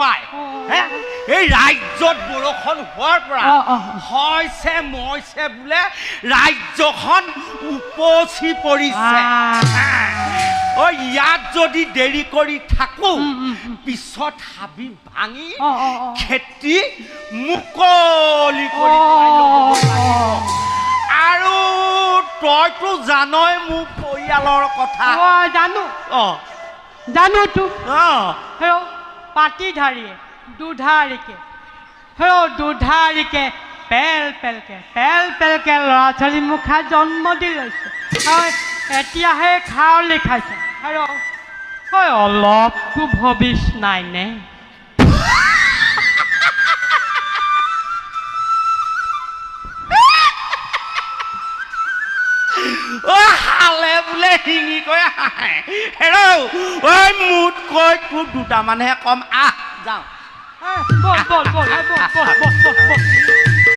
পায় এই ৰাজ্যত বৰষুণ হোৱাৰ পৰা হৈছে মইছে বোলে ৰাজ্যখন উপচি পৰিছে ইয়াত যদি দেৰি কৰি থাকো পিছত হাবি ভাঙি খেতি মুকলি কৰি আৰু তইতো জানই মোৰ পৰিয়ালৰ কথা জানোতো পাটিধাৰীয়ে দুধাৰিকে পেল পেলকে ল'ৰা ছোৱালী মুখা জন্ম দি লৈছে এতিয়াহে খাৱলি খাইছে আৰু অলপতো ভবিছ নাইনে হালে বোলে শিঙি কৈ মোত কৈ তোক দুটামানহে কম যাওঁ